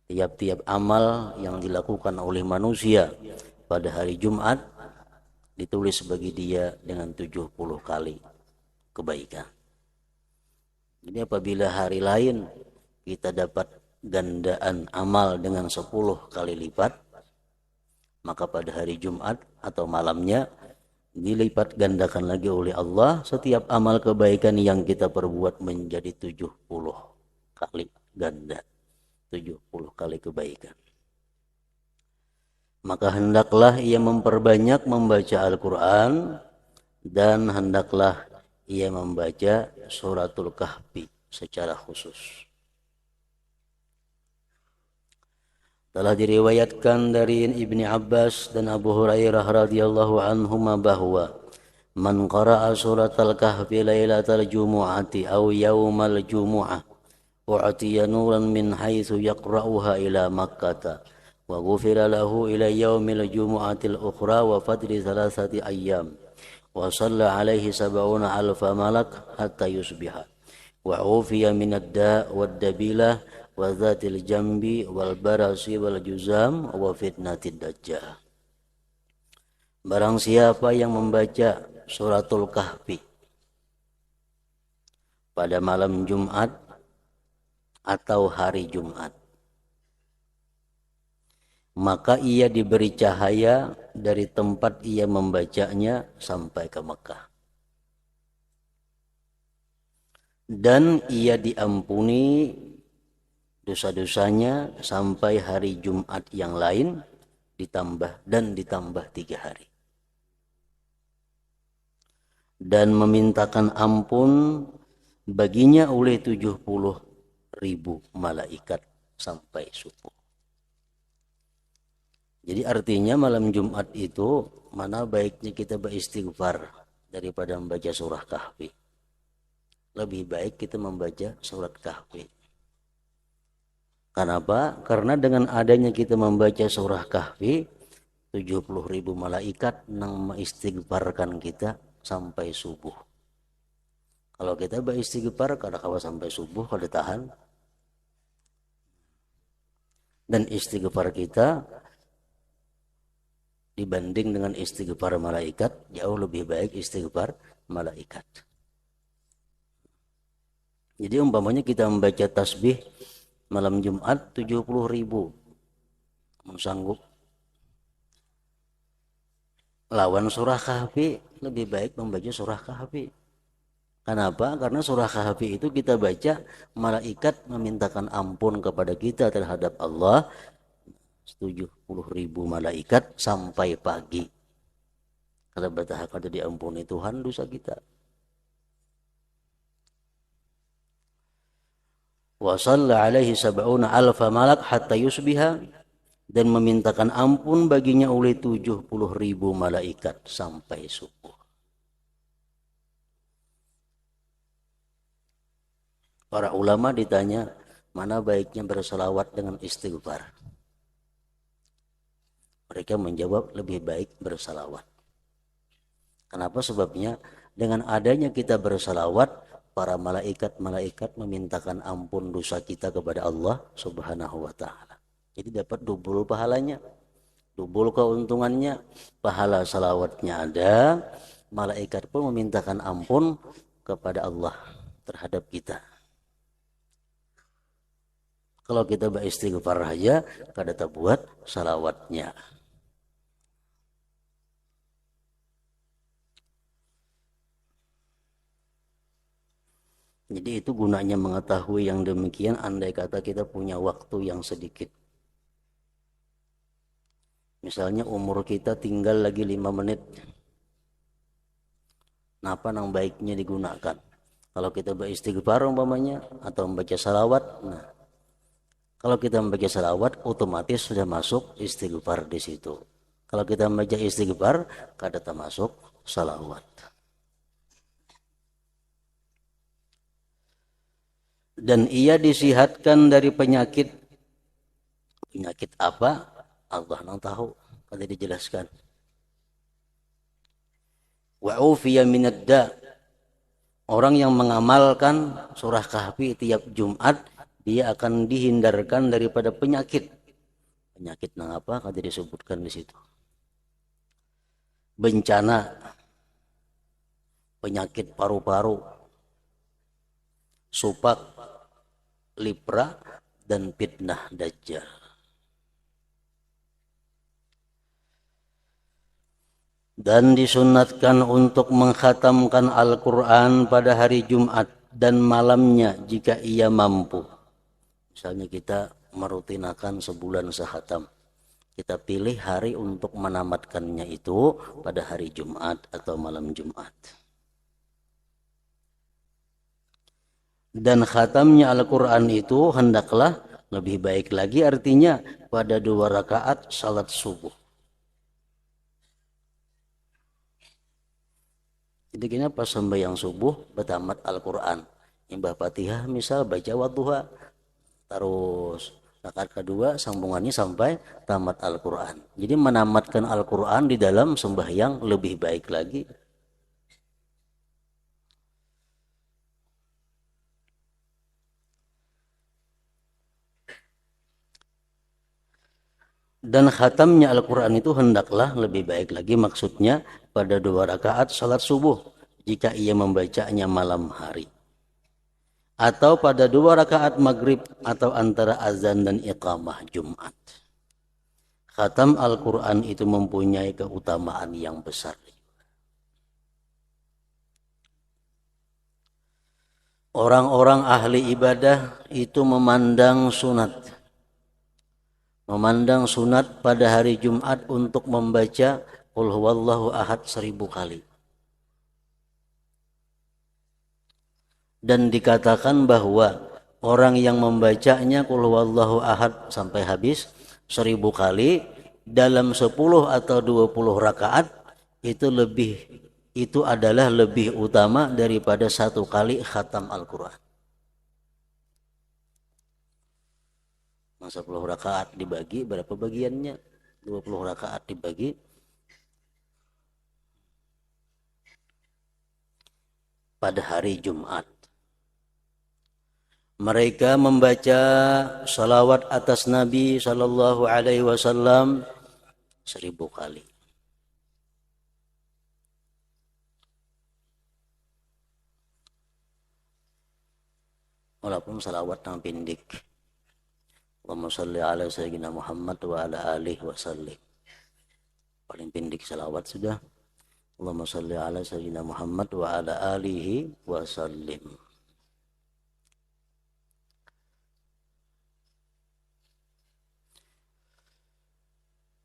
tiap-tiap amal yang dilakukan oleh manusia pada hari Jumat ditulis bagi dia dengan 70 kali kebaikan. Jadi apabila hari lain kita dapat gandaan amal dengan 10 kali lipat, maka pada hari Jumat atau malamnya dilipat gandakan lagi oleh Allah setiap amal kebaikan yang kita perbuat menjadi 70 kali ganda, 70 kali kebaikan. Maka hendaklah ia memperbanyak membaca Al-Quran dan hendaklah ia membaca suratul Kahfi secara khusus. Telah diriwayatkan dari Ibni Abbas dan Abu Hurairah radhiyallahu anhuma bahwa man qara'a suratal kahfi lailatal jumu'ati aw yaumal jumu'ah u'tiya nuran min haitsu yaqra'uha ila makkah wa ghufira lahu ila yaumil jumu'atil ukhra wa fadli thalathati ayyam wa shalla alaihi sab'una alfa malak hatta yusbiha wa ufiya minad da' wad dabilah wa dhatil jambi wal barasi wal juzam wa fitnatid dajjal. Barang siapa yang membaca suratul Kahfi pada malam Jumat atau hari Jumat, maka ia diberi cahaya dari tempat ia membacanya sampai ke Mekah. Dan ia diampuni dosa-dosanya sampai hari Jumat yang lain ditambah 3 hari. Dan memintakan ampun baginya oleh 70.000 malaikat sampai subuh. Jadi artinya malam Jumat itu mana baiknya kita beristighfar daripada membaca surah Kahfi. Lebih baik kita membaca surat Kahfi. Kenapa? Karena dengan adanya kita membaca surah Kahfi, 70.000 malaikat yang mengistighfarkan kita sampai subuh. Kalau kita beristighfar kada kawa sampai subuh kada tahan. Dan istighfar kita dibanding dengan istighfar malaikat jauh lebih baik istighfar malaikat. Jadi umpamanya kita membaca tasbih malam Jumat 70.000, sanggup lawan surah Kahfi, lebih baik membaca surah Kahfi. Kenapa? Karena surah Kahfi itu kita baca, malaikat memintakan ampun kepada kita terhadap Allah 70.000 malaikat sampai pagi. Kalau bertahap ada diampuni Tuhan dosa kita. Wa shalla alaihi sab'una alfa malak hatta yusbiha, dan memintakan ampun baginya oleh 70.000 malaikat sampai subuh. Para ulama ditanya mana baiknya berselawat dengan istighfar. Mereka menjawab lebih baik berselawat. Kenapa? Sebabnya dengan adanya kita berselawat, para malaikat memintakan ampun dosa kita kepada Allah Subhanahu wa taala. Jadi dapat double pahalanya, double keuntungannya. Pahala salawatnya ada, malaikat pun memintakan ampun kepada Allah terhadap kita. Kalau kita beristighfar saja, kada terbuat salawatnya. Jadi itu gunanya mengetahui yang demikian andai kata kita punya waktu yang sedikit. Misalnya umur kita tinggal lagi 5 menit. Napa yang baiknya digunakan? Kalau kita beristighfar umpamanya atau membaca salawat, nah kalau kita membaca salawat otomatis sudah masuk istighfar di situ. Kalau kita membaca istighfar kada termasuk salawat. Dan ia disihatkan dari penyakit apa? Allah yang tahu, kada dijelaskan. Wa ufiya minad da', orang yang mengamalkan surah Kahfi tiap Jumat dia akan dihindarkan daripada penyakit. Penyakit nang apa? Kada disebutkan di situ. Bencana, penyakit paru-paru, supak, lepra, dan fitnah dajjal. Dan disunatkan untuk mengkhatamkan Al-Quran pada hari Jumat dan malamnya jika ia mampu. Misalnya kita merutinakan sebulan sehatam, kita pilih hari untuk menamatkannya itu pada hari Jumat atau malam Jumat. Dan khatamnya Al-Quran itu hendaklah lebih baik lagi, artinya pada 2 rakaat salat subuh. Jadi kena pas sembahyang subuh bertamat Al-Quran. Imbah Fatihah misal baca wadduha. Terus rakaat kedua sambungannya sampai tamat Al-Quran. Jadi menamatkan Al-Quran di dalam sembahyang lebih baik lagi. Dan khatamnya Al-Quran itu hendaklah lebih baik lagi, maksudnya pada 2 rakaat salat subuh jika ia membacanya malam hari, atau pada 2 rakaat maghrib atau antara azan dan iqamah Jumat. Khatam Al-Quran itu mempunyai keutamaan yang besar. Orang-orang ahli ibadah itu memandang sunat pada hari Jumat untuk membaca Qul huwallahu ahad 1000 kali. Dan dikatakan bahwa orang yang membacanya Qul huwallahu ahad sampai habis 1000 kali dalam 10 atau 20 rakaat itu adalah lebih utama daripada 1 kali khatam Al-Quran. 10 rakaat dibagi berapa bagiannya? 20 rakaat dibagi pada hari Jumat. Mereka membaca salawat atas Nabi sallallahu alaihi wasallam 1000 kali. Walaupun salawat yang pindik. Allahumma salli ala sayyidina Muhammad wa ala alihi wasallim. Paling pindik salawat sudah. Allahumma salli ala sayyidina Muhammad wa ala alihi wasallim.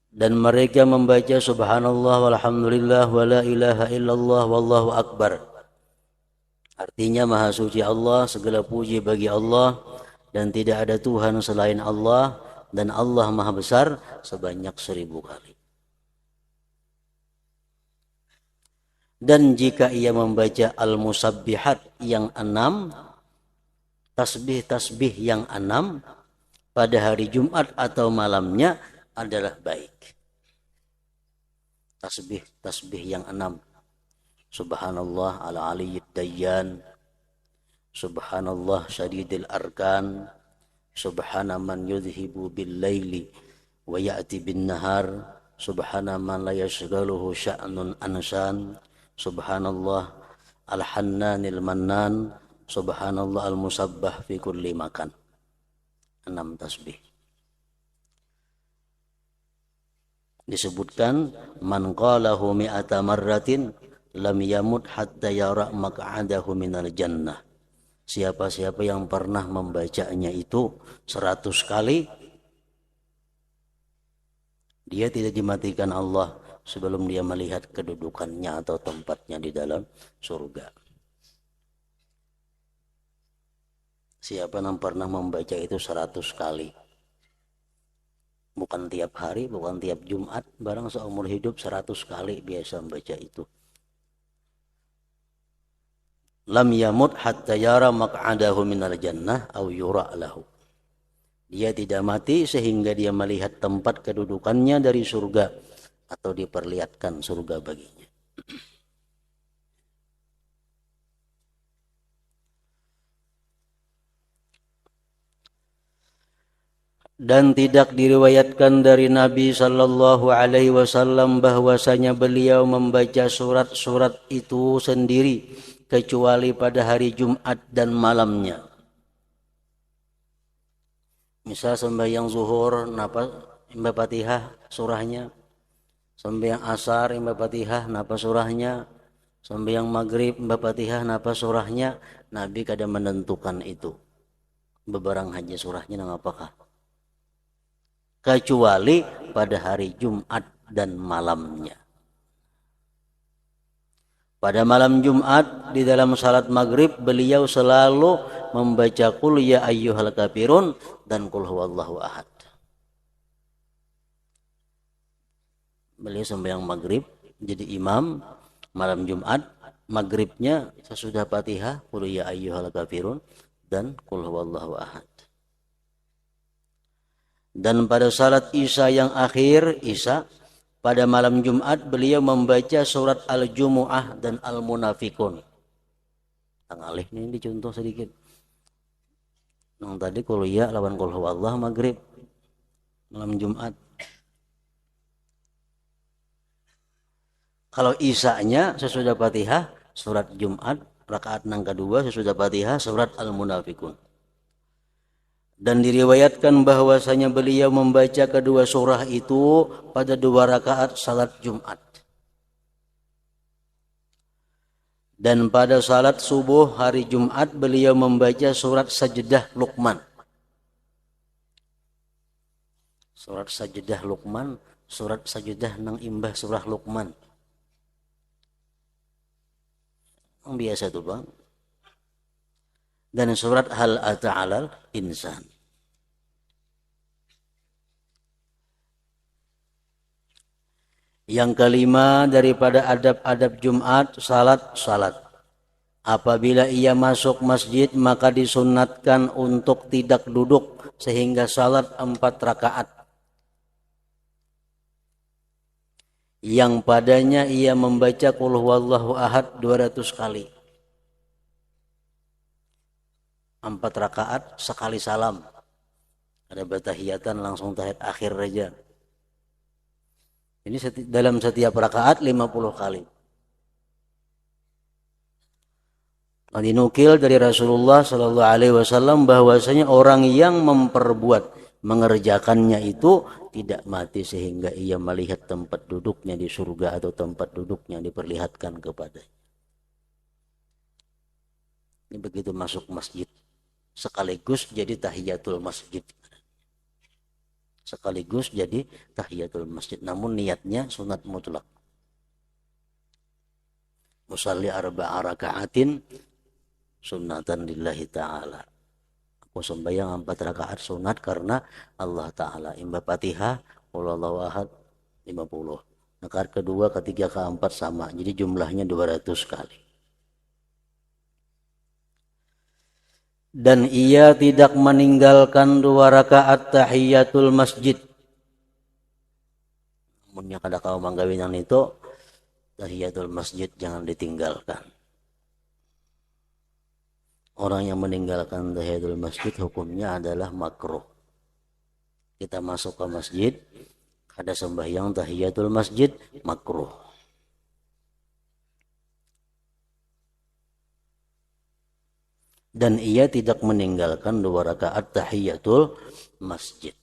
Dan mereka membaca subhanallah walhamdulillah wa la ilaha illallah wallahu akbar. Artinya maha suci Allah, segala puji bagi Allah, dan tidak ada Tuhan selain Allah, dan Allah maha besar sebanyak 1000 kali. Dan jika ia membaca al-musabbihat yang 6, tasbih-tasbih yang 6 pada hari Jumat atau malamnya adalah baik. Tasbih yang 6. Subhanallah ala aliyyid dayyan, Subhanallah syadidil arkan, Subhana man yudhibu bil laili wa ya'ti bin nahar, Subhana man la yashghaluhu sya'nun ansan, Subhanallah al-hannanil mannan, Subhanallah al-musabbah fi kulli makan. 6 tasbih. Disebutkan man qalahu mi'ata marratin lam yamut hatta yara maq'adahu minal jannah. Siapa-siapa yang pernah membacanya itu 100 kali, dia tidak dimatikan Allah sebelum dia melihat kedudukannya atau tempatnya di dalam surga. Siapa yang pernah membaca itu 100 kali, bukan tiap hari, bukan tiap Jumat, barang seumur hidup 100 kali biasa membaca itu, lam yamut hatta yara maq'adahu minal jannah aw yura lahu. Dia tidak mati sehingga dia melihat tempat kedudukannya dari surga atau diperlihatkan surga baginya. Dan tidak diriwayatkan dari Nabi sallallahu alaihi wasallam bahwasanya beliau membaca surat-surat itu sendiri kecuali pada hari Jumat dan malamnya. Misal sembahyang zuhur napa imba Fatihah surahnya, sembahyang asar imba Fatihah napa surahnya, sembahyang maghrib imba Fatihah napa surahnya. Nabi kadang menentukan itu. Beberang haji surahnya nang apakah? Kecuali pada hari Jumat dan malamnya. Pada malam Jumat di dalam salat maghrib beliau selalu membaca qul ya ayyuhal kafirun dan qul huwallahu ahad. Beliau sembahyang maghrib jadi imam malam Jumat, maghribnya sesudah Fatihah qul ya ayyuhal kafirun dan qul huwallahu ahad. Dan pada salat Isya yang akhir, Isya pada malam Jumat beliau membaca surat Al-Jumu'ah dan Al-Munafikun. Tang alih ini dicontoh sedikit. Yang tadi qul ya lawan qul huwallah maghrib malam Jumat. Kalau Isya'nya sesudah Fatihah surat Jumat, rakaat yang kedua sesudah Fatihah surat Al-Munafikun. Dan diriwayatkan bahwasanya beliau membaca kedua surah itu pada 2 rakaat salat Jumat. Dan pada salat subuh hari Jumat beliau membaca surat Sajdah Luqman. Surat Sajdah Luqman, surat Sajdah nang imbah surah Luqman. Yang biasa tuh Bang. Dan surat Hal Ata 'alal Insan. Yang kelima daripada adab-adab Jumat, salat. Apabila ia masuk masjid maka disunatkan untuk tidak duduk sehingga salat 4 rakaat. Yang padanya ia membaca qul huwallahu ahad 200 kali. 4 rakaat sekali salam. Ada bertahiyatan langsung tahiyat akhir saja. Ini dalam setiap rakaat 50 kali. Dinukil dari Rasulullah Sallallahu Alaihi Wasallam bahwasanya orang yang mengerjakannya itu tidak mati sehingga ia melihat tempat duduknya di surga atau tempat duduknya diperlihatkan kepadanya. Ini begitu masuk masjid sekaligus jadi tahiyatul masjid. Sekaligus jadi tahiyatul masjid, namun niatnya sunat mutlak. Musalli 4 raka'atin sunnatan lillahi ta'ala. Aku sembahyang 4 rakaat sunat karena Allah Ta'ala. Imba Fatihah qul huwallahu ahad 50. Rakaat kedua, ketiga, keempat sama. Jadi jumlahnya 200 kali. Dan ia tidak meninggalkan 2 rakaat tahiyatul masjid. Munnya kada kau manggawinan itu tahiyatul masjid jangan ditinggalkan. Orang yang meninggalkan tahiyatul masjid hukumnya adalah makruh. Kita masuk ke masjid kada sembahyang tahiyatul masjid makruh. Dan ia tidak meninggalkan 2 rakaat tahiyatul masjid.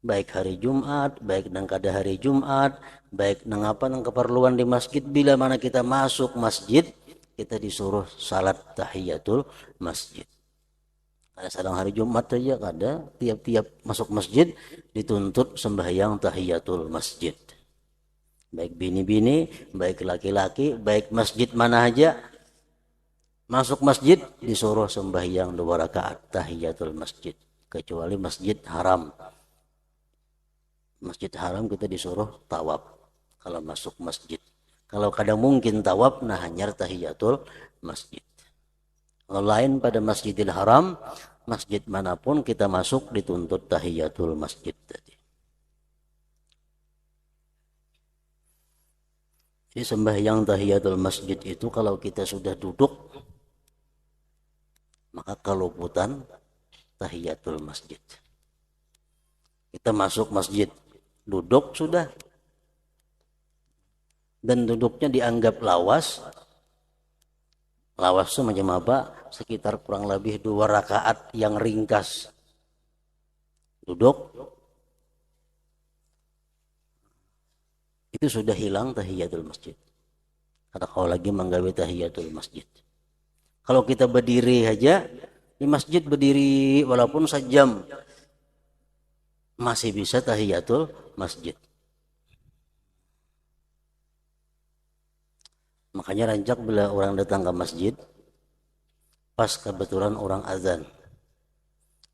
Baik hari Jumat, baik nang kada hari Jumat, baik nang apa nang keperluan di masjid, bila mana kita masuk masjid, kita disuruh salat tahiyatul masjid. Ada sedang hari Jumat saja kada, tiap-tiap masuk masjid dituntut sembahyang tahiyatul masjid. Baik bini-bini, baik laki-laki, baik masjid mana aja, masuk masjid disuruh sembahyang 2 rakaat tahiyatul masjid, kecuali masjid haram. Masjid haram kita disuruh tawaf kalau masuk masjid. Kalau kadang mungkin tawaf nah hanyar tahiyatul masjid. Kalau lain pada Masjidil Haram, masjid manapun kita masuk dituntut tahiyatul masjid tadi. Jadi sembahyang tahiyatul masjid itu kalau kita sudah duduk maka keluputan tahiyatul masjid. Kita masuk masjid, duduk sudah. Dan duduknya dianggap lawas. Lawas itu macam apa? Sekitar kurang lebih 2 rakaat yang ringkas. Duduk, itu sudah hilang tahiyatul masjid. Kata kau lagi menggawe tahiyatul masjid. Kalau kita berdiri aja di masjid, berdiri walaupun sejam, masih bisa tahiyatul masjid. Makanya rancak bila orang datang ke masjid, pas kebetulan orang azan,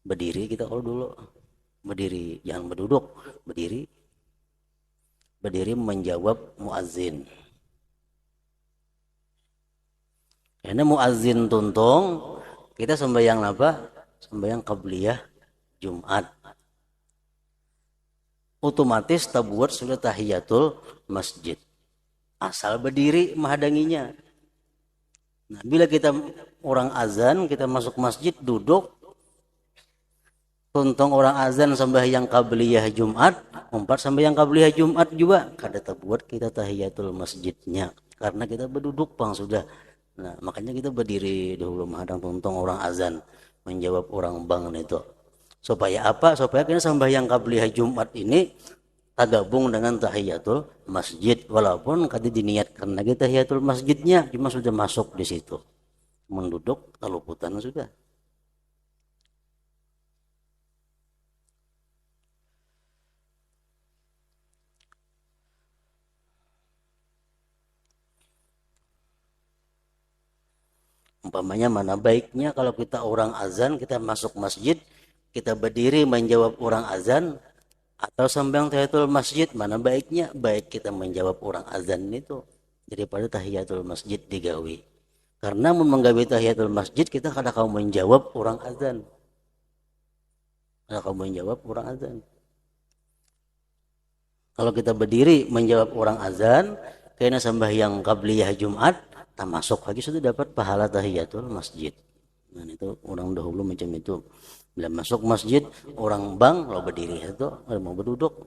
berdiri kita kalau dulu, berdiri, jangan berduduk, berdiri, berdiri menjawab muazzin. Karena muazzin tuntung, kita sembahyang apa? Sembahyang qabliyah Jumat. Otomatis tabuat sudah tahiyatul masjid. Asal berdiri menghadanginya. Nah, bila kita orang azan, kita masuk masjid, duduk, tuntung orang azan sembahyang qabliyah Jumat, umpat sembahyang qabliyah Jumat juga, kada tabuat kita tahiyatul masjidnya. Karena kita berduduk bang sudah. Nah, makanya kita berdiri dahulu menghadang tuntung orang azan, menjawab orang bang itu. Supaya apa? Supaya kita sembahyang qabliyah Jumat ini tergabung dengan tahiyatul masjid, walaupun kada diniatkan lagi tahiyatul masjidnya, cuma sudah masuk di situ, menduduk keluputan sudah. Umpamanya mana baiknya kalau kita orang azan, kita masuk masjid, kita berdiri menjawab orang azan, atau sembahyang tahiyatul masjid, mana baiknya? Baik kita menjawab orang azan itu daripada tahiyatul masjid digawi. Karena menggawi tahiyatul masjid kita kada kau menjawab orang azan. Kada kau menjawab orang azan. Kalau kita berdiri menjawab orang azan, kena sembahyang qabliyah Jumat, tak masuk lagi sudah dapat pahala tahiyatul masjid. Nah, itu orang dahulu macam itu. Bila masuk masjid, orang bang lo berdiri itu, mau berduduk.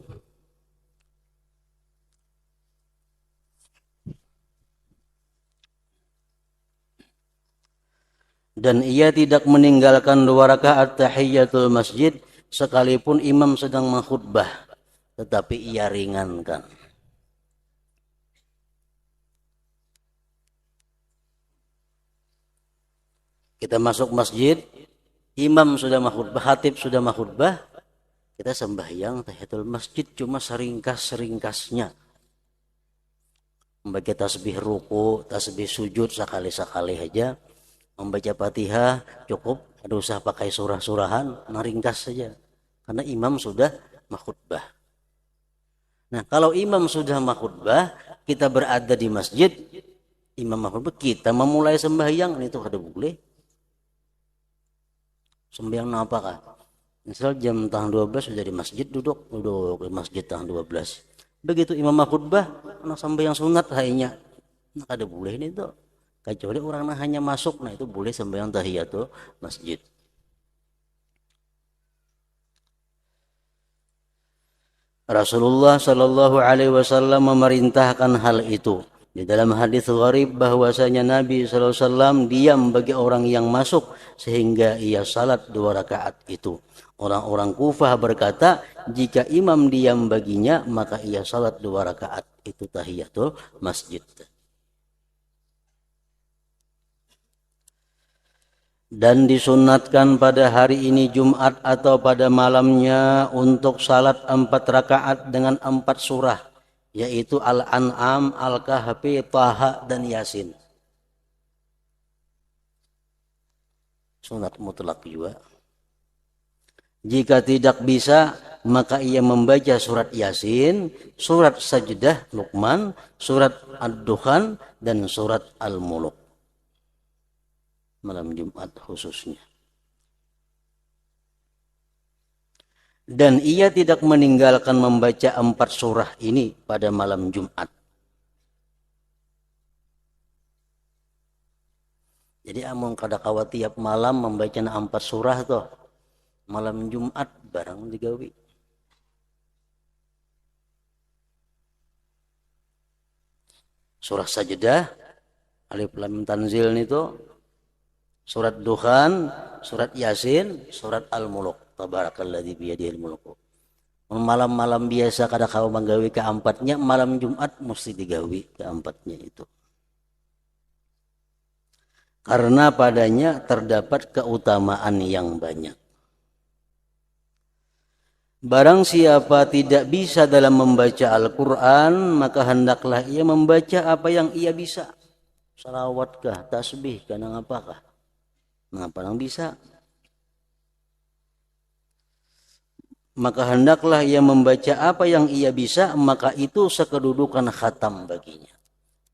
Dan ia tidak meninggalkan 2 rakaat tahiyatul masjid sekalipun imam sedang mengkhutbah, tetapi ia ringankan. Kita masuk masjid, imam sudah makhutbah, khatib sudah makhutbah, kita sembahyang tahiyatul masjid cuma seringkas-seringkasnya. Membaca tasbih ruku, tasbih sujud sekali-sekali aja. Membaca Fatihah cukup, tidak usah pakai surah-surahan, ringkas saja. Karena imam sudah makhutbah. Nah, kalau imam sudah makhutbah, kita berada di masjid, imam makhutbah, kita memulai sembahyang, itu kada boleh. Sembahyang apa kah? Misal jam tang 12 sudah di masjid, duduk di masjid tang 12. Begitu imam khutbah, anak sembahyang sunat hanya, nah kada boleh ini tuh. Kecuali orang hanya masuk, nah itu boleh sembahyang tahiyatul masjid. Rasulullah Shallallahu Alaihi Wasallam memerintahkan hal itu. Di dalam hadis gharib bahwasanya Nabi SAW diam bagi orang yang masuk sehingga ia salat 2 rakaat itu. Orang-orang Kufah berkata, jika imam diam baginya maka ia salat 2 rakaat itu tahiyatul masjid. Dan disunatkan pada hari ini Jumat atau pada malamnya untuk salat 4 rakaat dengan 4 surah, yaitu Al-An'am, Al-Kahfi, Taha, dan Yasin. Sunat mutlak juga. Jika tidak bisa, maka ia membaca surat Yasin, surat Sajdah Luqman, surat Ad-Dukhan, dan surat Al-Muluk. Malam Jumat khususnya. Dan ia tidak meninggalkan membaca 4 surah ini pada malam Jumat. Jadi among kada kawa tiap malam membaca 4 surah toh. Malam Jumat barang digawi. Surah Sajdah, Alif Lam Mim Tanzil itu, surat Dukhan, surat Yasin, surat Al-Muluk. Tabarakalladzi biyadihil mulku. Malam-malam biasa kada kau menggawi keempatnya, malam Jumat mesti digawi keempatnya itu. Karena padanya terdapat keutamaan yang banyak. Barang siapa tidak bisa dalam membaca Al-Quran, maka hendaklah ia membaca apa yang ia bisa. Salawatkah, tasbih, karena apakah? Mengapa nang bisa? Maka hendaklah ia membaca apa yang ia bisa, maka itu sekedudukan khatam baginya.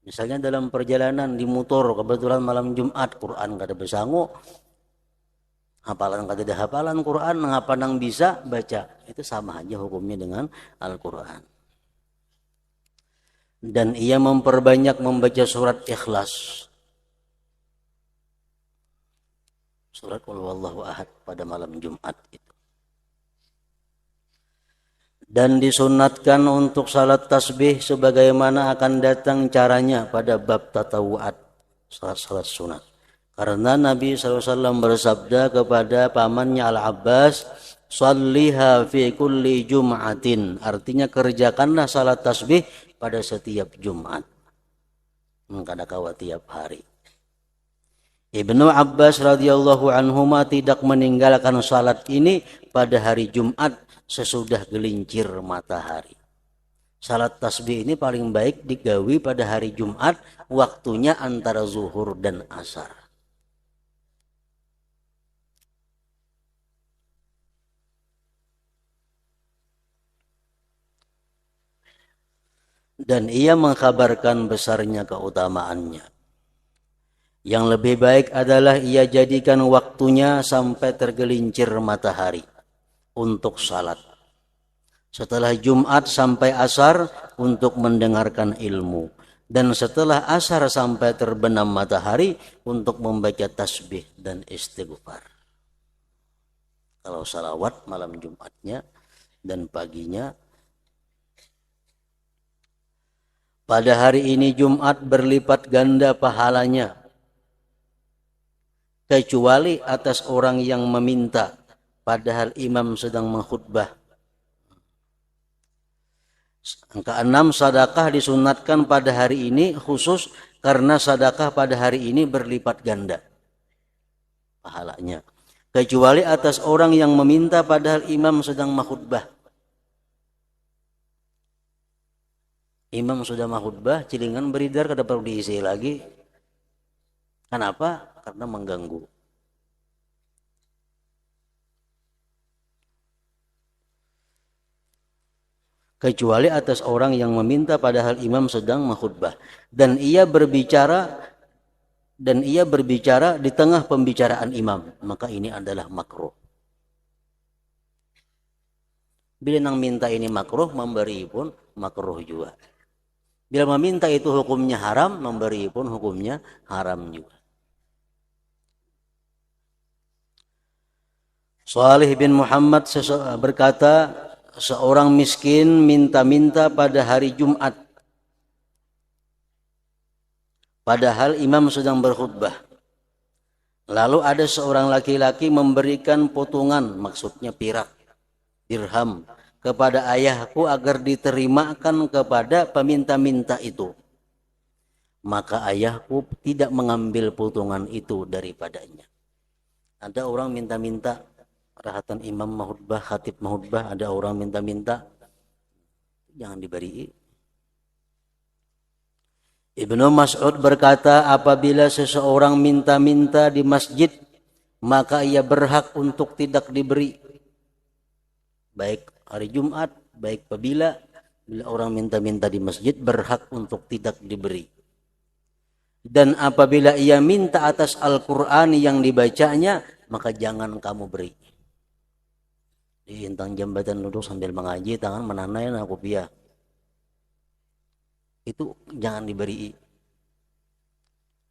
Misalnya dalam perjalanan di motor, kebetulan malam Jumat, Quran kada besangu, hafalan kada ada hafalan Quran, ngapa nang bisa baca, itu sama aja hukumnya dengan Al-Quran. Dan ia memperbanyak membaca surat Ikhlas, surat Qul Huwallahu Ahad pada malam Jumat itu. Dan disunatkan untuk salat tasbih sebagaimana akan datang caranya pada bab tatawu'at, salat sunat. Karena Nabi SAW bersabda kepada pamannya Al-Abbas, "Salliha fi kulli jum'atin." Artinya kerjakanlah salat tasbih pada setiap Jumat. Kada kawa tiap hari. Ibnu Abbas radhiyallahu anhuma tidak meninggalkan salat ini pada hari Jumat sesudah gelincir matahari. Salat tasbih ini paling baik digawi pada hari Jumat, waktunya antara zuhur dan asar. Dan ia mengkabarkan besarnya keutamaannya. Yang lebih baik adalah ia jadikan waktunya sampai tergelincir matahari untuk salat. Setelah Jumat sampai asar untuk mendengarkan ilmu. Dan setelah asar sampai terbenam matahari untuk membaca tasbih dan istighfar. Kalau salawat malam Jumatnya dan paginya. Pada hari ini Jumat berlipat ganda pahalanya. Kecuali atas orang yang meminta, padahal imam sedang mengkhutbah. Angka 6, sedekah disunatkan pada hari ini khusus karena sedekah pada hari ini berlipat ganda pahalanya. Kecuali atas orang yang meminta padahal imam sedang mengkhutbah. Imam sudah mengkhutbah, cilingan beridar kada perlu diisi lagi. Kenapa? Karena mengganggu. Kecuali atas orang yang meminta padahal imam sedang mengkhutbah dan ia berbicara di tengah pembicaraan imam, maka ini adalah makruh. Bila nang minta ini makruh, memberi pun makruh juga. Bila meminta itu hukumnya haram, memberi pun hukumnya haram juga. Salih bin Muhammad berkata, seorang miskin minta-minta pada hari Jumat. Padahal imam sedang berkhutbah. Lalu ada seorang laki-laki memberikan potongan, maksudnya pirak, dirham, kepada ayahku agar diterimakan kepada peminta-minta itu. Maka ayahku tidak mengambil potongan itu daripadanya. Ada orang minta-minta, rahatan imam mahutbah, khatib mahutbah, ada orang minta-minta, jangan diberi. Ibnu Mas'ud berkata, apabila seseorang minta-minta di masjid, maka ia berhak untuk tidak diberi. Baik hari Jumat, baik bila orang minta-minta di masjid, berhak untuk tidak diberi. Dan apabila ia minta atas Al-Quran yang dibacanya, maka jangan kamu beri. Di intang jambatan duduk sambil mengaji, tangan menanai na kopiah. Itu jangan diberi.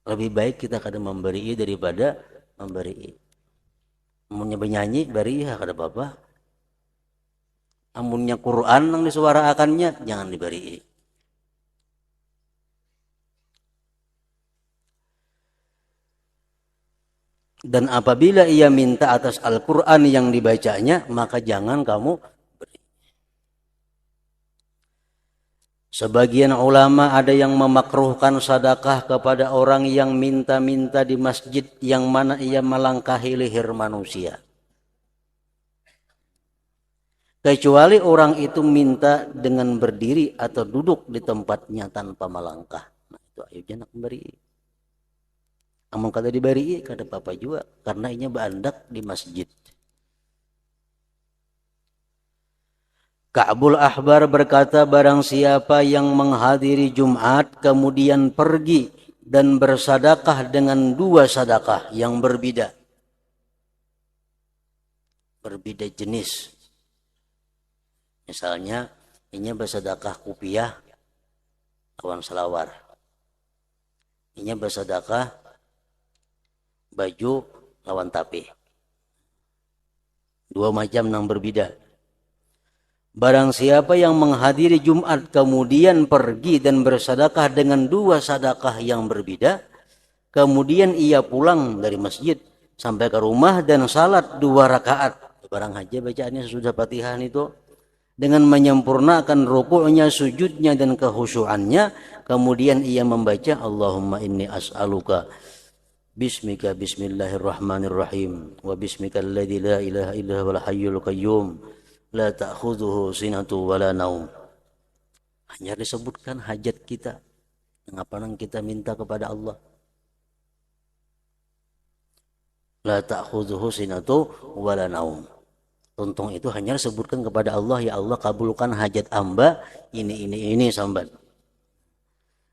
Lebih baik kita kada memberi daripada memberi. Amunnya bernyanyi, beri ya kada apa-apa. Amunnya Quran yang disuaraakannya, jangan diberi. Dan apabila ia minta atas Al-Quran yang dibacanya, maka jangan kamu beri. Sebagian ulama ada yang memakruhkan sedekah kepada orang yang minta-minta di masjid yang mana ia melangkahi leher manusia. Kecuali orang itu minta dengan berdiri atau duduk di tempatnya tanpa melangkah. Nah itu ayo jangan beri. Amun kada diberi kada apa-apa juga karena inya beandak di masjid. Ka'bul Ahbar berkata, barang siapa yang menghadiri Jumat kemudian pergi dan bersadakah dengan dua sadakah yang berbeda jenis. Misalnya, inya bersadakah kupiah lawan selawar. Inya bersadakah baju lawan tapi. Dua macam yang berbeda. Barang siapa yang menghadiri Jumat kemudian pergi dan bersedekah dengan dua sedekah yang berbeda, kemudian ia pulang dari masjid sampai ke rumah dan salat 2 rakaat. Barang haji bacaannya sesudah Fatihah itu dengan menyempurnakan rukuknya, sujudnya dan kehusyuannya, kemudian ia membaca Allahumma inni as'aluka bismika bismillahirrahmanirrahim wa bismika alladzi la ilaha illa huwal hayyul qayyum la ta'khudhuhu sinatu wala naum. Hanya disebutkan hajat kita yang apa yang kita minta kepada Allah. La ta'khudhuhu sinatu wala naum. Tuntung itu hanya disebutkan kepada Allah, ya Allah kabulkan hajat hamba ini sambat.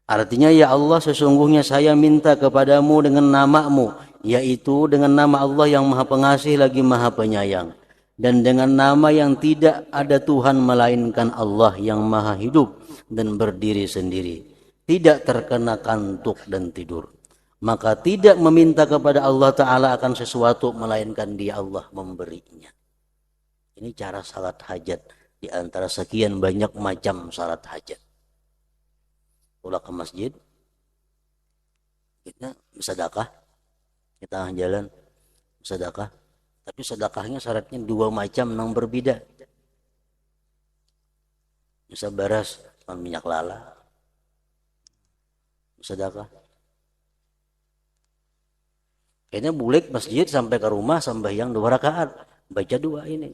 Artinya, ya Allah sesungguhnya saya minta kepadamu dengan nama-Mu, yaitu dengan nama Allah yang Maha Pengasih lagi Maha Penyayang, dan dengan nama yang tidak ada Tuhan melainkan Allah yang Maha Hidup dan berdiri sendiri, tidak terkena kantuk dan tidur. Maka tidak meminta kepada Allah Ta'ala akan sesuatu melainkan Dia Allah memberinya. Ini cara salat hajat di antara sekian banyak macam salat hajat. Pulang ke masjid, kita bersedekah, kita jalan bersedekah, tapi sedekahnya syaratnya dua macam yang berbeda. Bisa beras dengan minyak lala, bersedekah. Kayaknya bulik masjid sampai ke rumah sembahyang 2 rakaat, baca doa ini.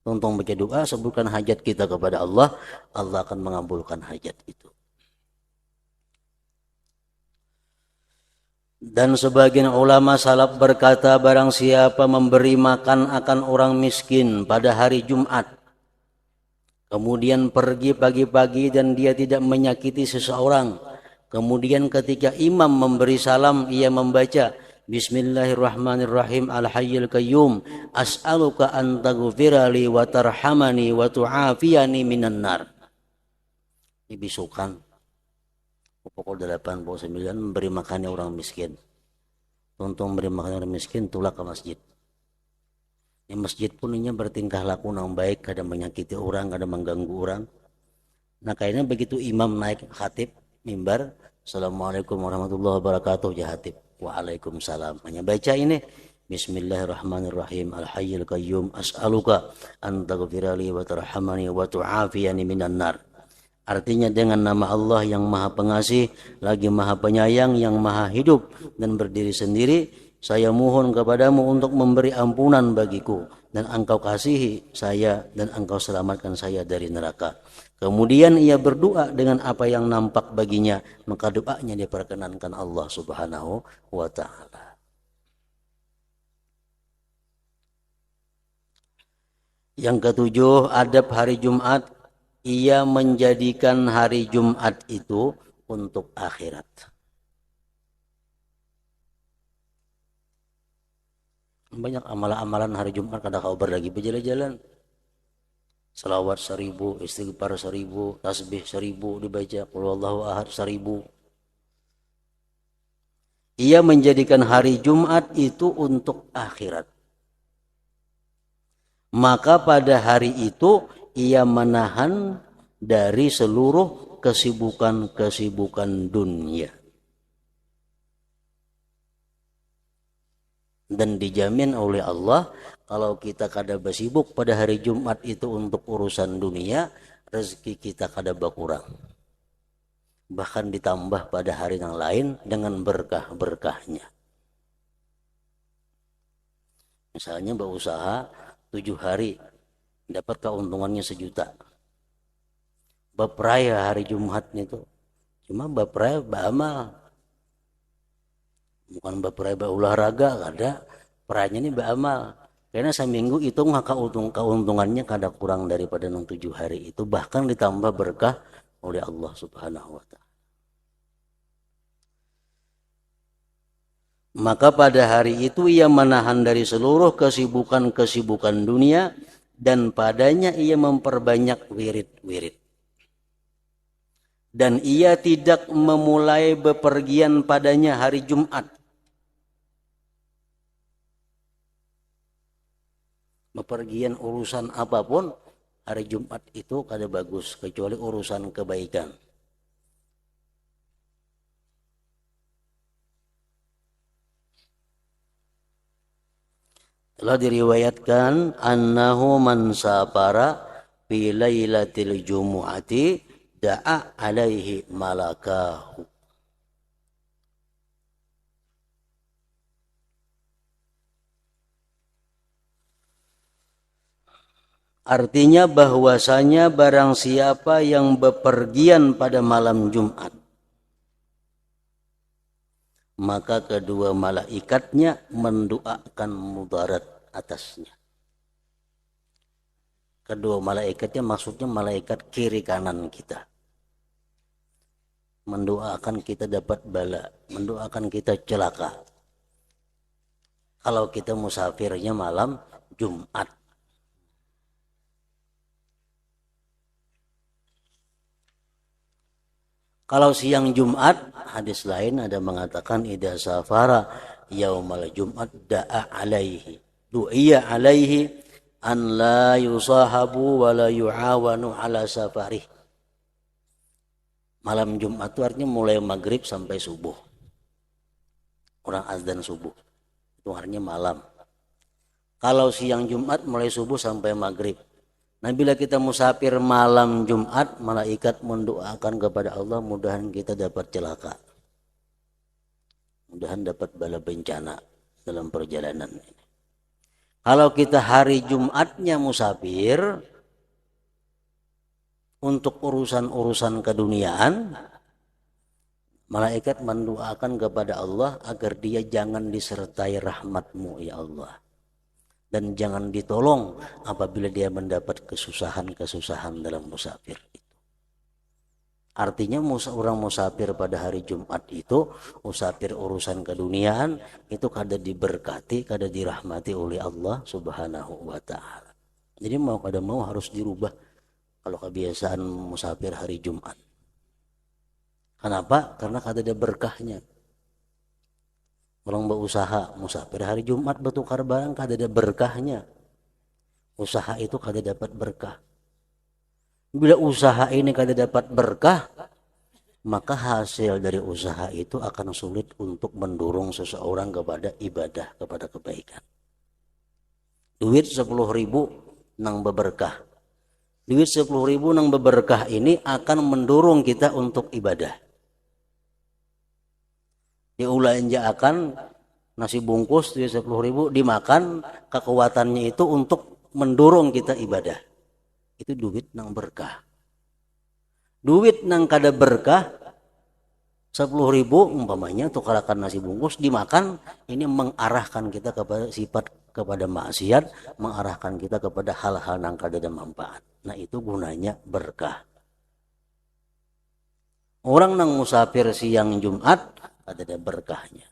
Tuntung baca doa, sebutkan hajat kita kepada Allah, Allah akan mengabulkan hajat itu. Dan sebagian ulama salaf berkata, barang siapa memberi makan akan orang miskin pada hari Jumat, kemudian pergi pagi-pagi dan dia tidak menyakiti seseorang, kemudian ketika imam memberi salam ia membaca Bismillahirrahmanirrahim Al-Hayyul Qayyum as'aluka an taghfira li wa tarhamani wa tu'afiyani minan nar. Dibisukan pokok 89 memberi makannya orang miskin. Untuk memberi makannya orang miskin, tulak ke masjid. Di masjid pun ini bertingkah laku yang baik, kada menyakiti orang, kada mengganggu orang. Nah kayaknya begitu imam naik khatib mimbar, Assalamualaikum warahmatullahi wabarakatuh, ya khatib. Waalaikumsalam. Hanya baca ini Bismillahirrahmanirrahim Al-Hayyul Qayyum as'aluka an taghfira li wa tarhamani wa tu'afiyani minan nar. Artinya dengan nama Allah yang Maha Pengasih lagi Maha Penyayang, yang Maha Hidup dan berdiri sendiri, saya mohon kepadamu untuk memberi ampunan bagiku dan engkau kasihi saya dan engkau selamatkan saya dari neraka. Kemudian ia berdoa dengan apa yang nampak baginya, maka doanya diperkenankan Allah Subhanahu wa ta'ala. Yang ketujuh, adab hari Jumat. Ia menjadikan hari Jumat itu untuk akhirat. Banyak amalan-amalan hari Jumat kada kabar lagi berjalan-jalan. Salawat 1000, istighfar 1000, tasbih 1000 dibaca, qul huwallahu ahad 1000. Ia menjadikan hari Jumat itu untuk akhirat. Maka pada hari itu ia menahan dari seluruh kesibukan-kesibukan dunia. Dan dijamin oleh Allah kalau kita kada bersibuk pada hari Jumat itu untuk urusan dunia, rezeki kita kada berkurang. Bahkan ditambah pada hari yang lain dengan berkah-berkahnya. Misalnya berusaha 7 hari dapat keuntungannya 1 juta. Bapraya hari Jumat itu. Cuma bapraya beramal. Bukan bapraya berolahraga, kada. Peranya ini beramal. Karena seminggu itu keuntungannya kada kurang daripada 7 hari itu. Bahkan ditambah berkah oleh Allah Subhanahu wa ta'ala. Maka pada hari itu ia menahan dari seluruh kesibukan-kesibukan dunia dan padanya ia memperbanyak wirid-wirid. Dan ia tidak memulai bepergian padanya hari Jumat. Bepergian urusan apapun hari Jumat itu kada bagus kecuali urusan kebaikan. Telah diriwayatkan annahu man safara fi lailatil jumu'ati da'a alaihi malakahu. Artinya bahwasanya barang siapa yang bepergian pada malam Jumat, maka kedua malaikatnya mendoakan mudarat atasnya. Kedua malaikatnya maksudnya malaikat kiri kanan kita. Mendoakan kita dapat bala, mendoakan kita celaka. Kalau kita musafirnya malam Jumat. Kalau siang Jumat, hadis lain ada mengatakan idza safara yaumal Jumat da'a alaihi. Du'iya alaihi an la yusahabu wa la yu'awanu ala safarih. Malam Jumat itu artinya mulai maghrib sampai subuh. Orang azan subuh. Itu artinya malam. Kalau siang Jumat mulai subuh sampai maghrib. Nah bila kita musafir malam Jumat, malaikat mendoakan kepada Allah mudahan kita dapat celaka. Mudahan dapat bala bencana dalam perjalanan ini. Kalau kita hari Jumatnya musafir untuk urusan-urusan keduniaan, malaikat mendoakan kepada Allah agar dia jangan disertai rahmat-Mu ya Allah. Dan jangan ditolong apabila dia mendapat kesusahan-kesusahan dalam musafir itu. Artinya orang musafir pada hari Jumat itu, musafir urusan keduniaan itu kada diberkati, kada dirahmati oleh Allah Subhanahu wa ta'ala. Jadi mau kada mau harus dirubah kalau kebiasaan musafir hari Jumat. Kenapa? Karena kada ada berkahnya. Orang berusaha musafir hari Jumat bertukar barang kada ada berkahnya. Usaha itu kada dapat berkah. Bila usaha ini kada dapat berkah, maka hasil dari usaha itu akan sulit untuk mendorong seseorang kepada ibadah, kepada kebaikan. Duit 10.000 nang beberkah. Duit 10.000 nang beberkah ini akan mendorong kita untuk ibadah. Diulanjakan nasi bungkus 10.000 dimakan, kekuatannya itu untuk mendorong kita ibadah. Itu duit nang berkah. Duit nang kada berkah 10.000 umpamanya tukarakan nasi bungkus dimakan, ini mengarahkan kita kepada sifat kepada maksiat, mengarahkan kita kepada hal-hal yang kada ada manfaat. Nah itu gunanya berkah. Orang nang musafir siang Jumat ada berkahnya,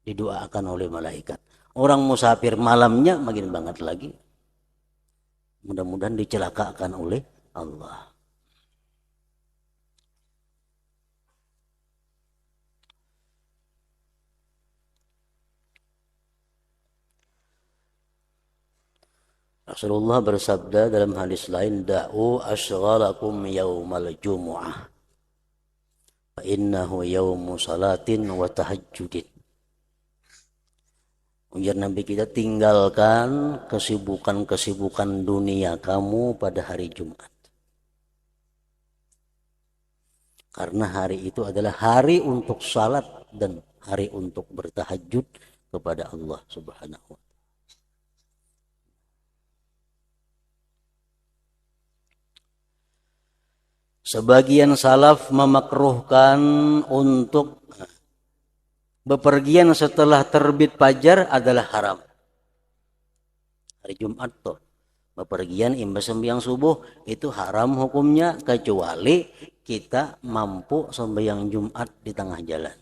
didoakan oleh malaikat. Orang musafir malamnya makin banget lagi, mudah-mudahan dicelakakan oleh Allah. Rasulullah bersabda dalam hadis lain, da'u asghalakum yaumal jumu'ah fa innahu yaumu salatin wa tahajjudin. Ujar Nabi kita, tinggalkan kesibukan-kesibukan dunia kamu pada hari Jumat. Karena hari itu adalah hari untuk salat dan hari untuk bertahajud kepada Allah Subhanahu wa ta'ala. Sebagian salaf memakruhkan untuk bepergian setelah terbit fajar adalah haram. Hari Jumat tuh bepergian imbas sembahyang subuh itu haram hukumnya, kecuali kita mampu sembahyang Jumat di tengah jalan.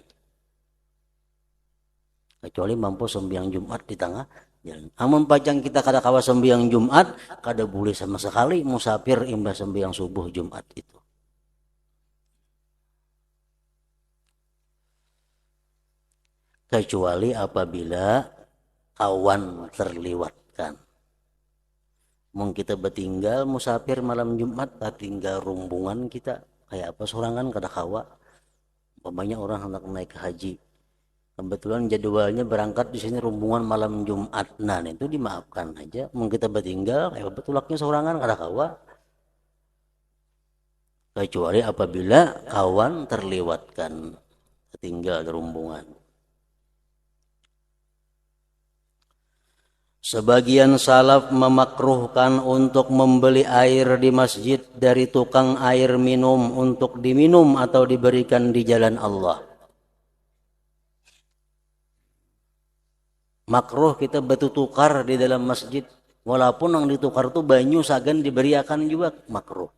Kecuali mampu sembahyang Jumat di tengah jalan. Amun pajang kita kada kawa sembahyang Jumat, kada boleh sama sekali musafir imbas sembahyang subuh Jumat itu. Kecuali apabila kawan terlewatkan. Mungkin kita bertinggal musafir malam Jumat, tinggal rumbungan kita kayak apa sorangan kada kawa. Banyak orang hendak naik ke haji. Kebetulan jadwalnya berangkat di sini rumbungan malam Jumat. Nah, itu dimaafkan aja. Mungkin kita bertinggal kayak betulaknya sorangan kada kawa. Kecuali apabila kawan terlewatkan, tinggal di rumbungan. Sebagian salaf memakruhkan untuk membeli air di masjid dari tukang air minum untuk diminum atau diberikan di jalan Allah. Makruh kita bertukar di dalam masjid, walaupun yang ditukar itu banyu sagan diberiakan juga makruh.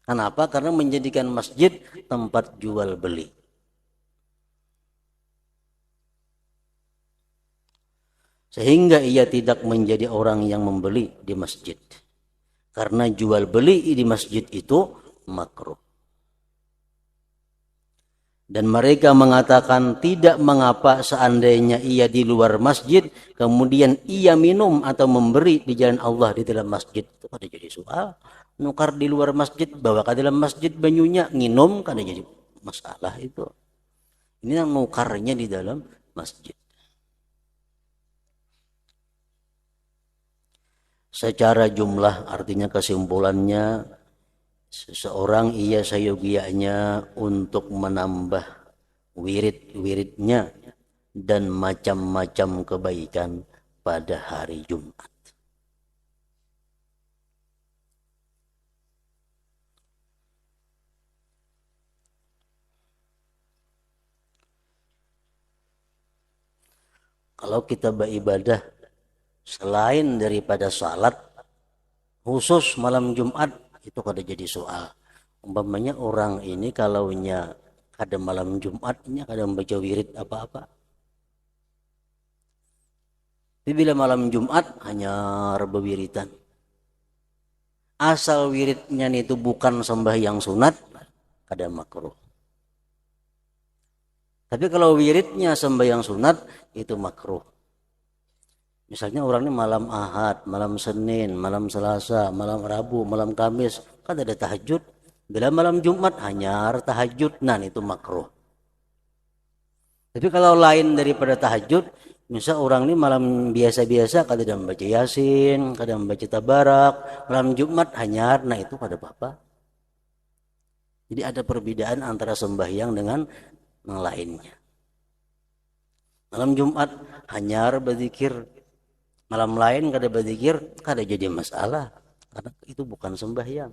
Kenapa? Karena menjadikan masjid tempat jual beli. Sehingga ia tidak menjadi orang yang membeli di masjid. Karena jual beli di masjid itu makruh. Dan mereka mengatakan tidak mengapa seandainya ia di luar masjid, kemudian ia minum atau memberi di jalan Allah di dalam masjid. Itu kada jadi soal. Nukar di luar masjid, bawa ke dalam masjid banyunya, nginum, kada jadi masalah itu. Ini yang nukarnya di dalam masjid. Secara jumlah artinya kesimpulannya, seseorang ia sayogianya untuk menambah wirid-wiridnya dan macam-macam kebaikan pada hari Jumat. Kalau kita beribadah selain daripada salat khusus malam Jumat itu kada jadi soal. Umpamanya orang ini kalaunya kada malam Jumatnya kada membaca wirid apa-apa. Tapi bila malam Jumat hanya berwiridan. Asal wiridnya itu bukan sembahyang sunat, kada makruh. Tapi kalau wiridnya sembahyang sunat itu makruh. Misalnya orang ini malam Ahad, malam Senin, malam Selasa, malam Rabu, malam Kamis, kan ada tahajud. Bila malam Jumat hanya tahajud, nah itu makruh. Tapi kalau lain daripada tahajud, misal orang ini malam biasa-biasa, kadang membaca Yasin, kadang membaca Tabarak, malam Jumat hanya, nah itu kada apa-apa. Jadi ada perbedaan antara sembahyang dengan yang lainnya. Malam Jumat hanya berzikir, malam lain kada berzikir, kada jadi masalah karena itu bukan sembahyang.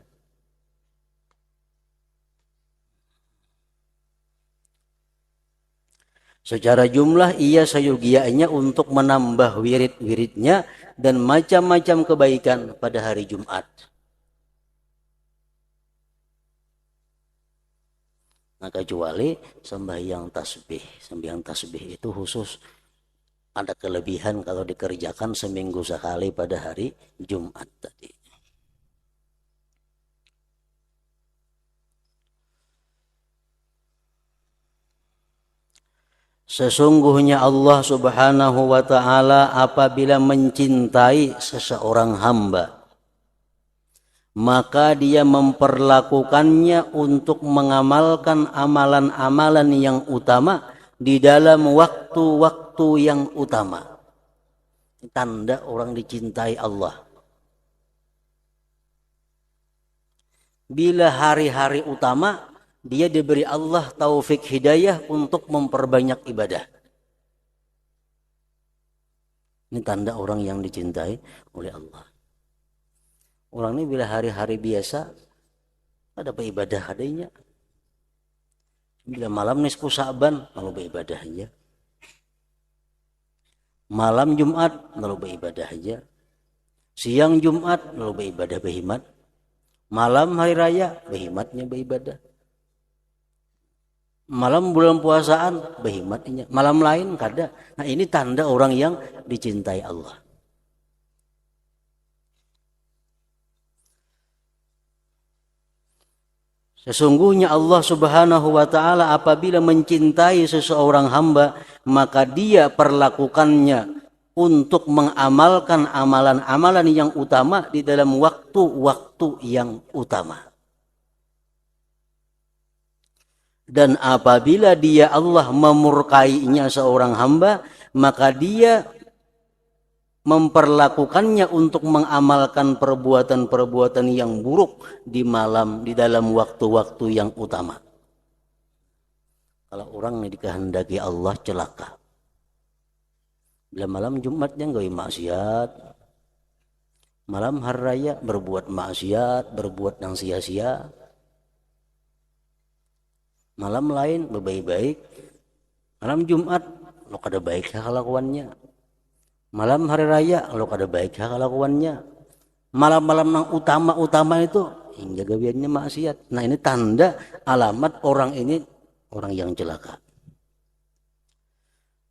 Secara jumlah ia sayogianya untuk menambah wirid-wiridnya dan macam-macam kebaikan pada hari Jumat. Nah, kecuali sembahyang tasbih itu khusus ada kelebihan kalau dikerjakan seminggu sekali pada hari Jumat tadi. Sesungguhnya Allah Subhanahu wa ta'ala apabila mencintai seseorang hamba, maka dia memperlakukannya untuk mengamalkan amalan-amalan yang utama di dalam waktu-waktu yang utama. Tanda orang dicintai Allah. Bila hari-hari utama dia diberi Allah taufik hidayah untuk memperbanyak ibadah. Ini tanda orang yang dicintai oleh Allah. Orang ini bila hari-hari biasa ada ibadah adanya. Bila malam nisfu Sa'ban lalu beribadah aja. Malam Jumat lalu beribadah aja. Siang Jumat lalu beribadah berhimat. Malam hari raya berhimatnya beribadah. Malam bulan puasaan berhimatnya. Malam lain kada. Nah ini tanda orang yang dicintai Allah. Sesungguhnya Allah Subhanahu wa taala apabila mencintai seseorang hamba, maka dia perlakukannya untuk mengamalkan amalan-amalan yang utama di dalam waktu-waktu yang utama. Dan apabila dia Allah memurkainya seorang hamba, maka dia memperlakukannya untuk mengamalkan perbuatan-perbuatan yang buruk di dalam waktu-waktu yang utama. Kalau orang ini dikehendaki Allah celaka. Bila malam Jumatnya enggak maksiat. Malam hari raya berbuat maksiat, berbuat yang sia-sia. Malam lain berbaik-baik. Malam Jumat lo kada baik kelakuannya. Malam hari raya lo kada baik kelakuannya. Malam-malam yang utama-utama itu hingga gawiannya maksiat. Nah ini tanda alamat orang ini orang yang celaka.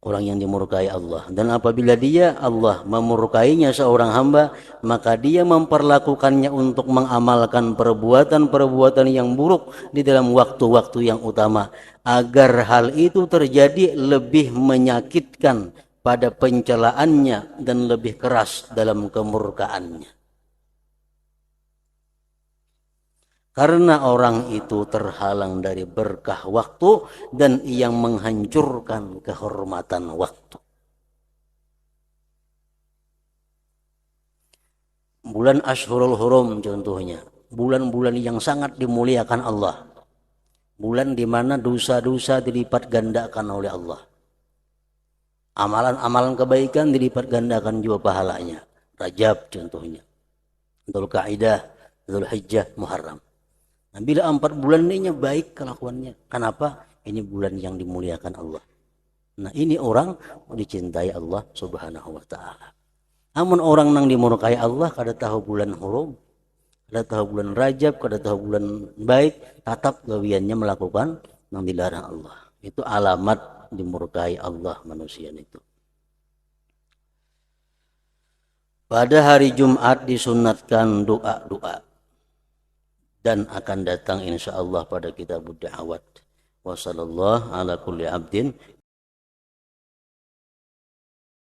Orang yang dimurkai Allah. Dan apabila dia Allah memurkainya seorang hamba, maka dia memperlakukannya untuk mengamalkan perbuatan-perbuatan yang buruk di dalam waktu-waktu yang utama. Agar hal itu terjadi lebih menyakitkan pada pencelaannya dan lebih keras dalam kemurkaannya. Karena orang itu terhalang dari berkah waktu dan yang menghancurkan kehormatan waktu. Bulan Ashhurul Hurum contohnya, bulan-bulan yang sangat dimuliakan Allah. Bulan di mana dosa-dosa dilipat gandakan oleh Allah. Amalan-amalan kebaikan dilipat gandakan juga pahalanya. Rajab contohnya. Dzulqa'dah, Dzulhijjah, Muharram. Nah, bila 4 bulan ini baik kelakuannya. Kenapa? Ini bulan yang dimuliakan Allah. Nah ini orang dicintai Allah Subhanahu wa ta'ala. Namun orang yang dimurkai Allah kada tahu bulan hurum, kada tahu bulan Rajab, kada tahu bulan baik, tetap gawiannya melakukan yang dilarang Allah. Itu alamat dimurkai Allah manusia itu. Pada hari Jumat disunatkan doa-doa. Dan akan datang insya Allah pada kitab Da'awat. Wassallallahu ala kulli abdin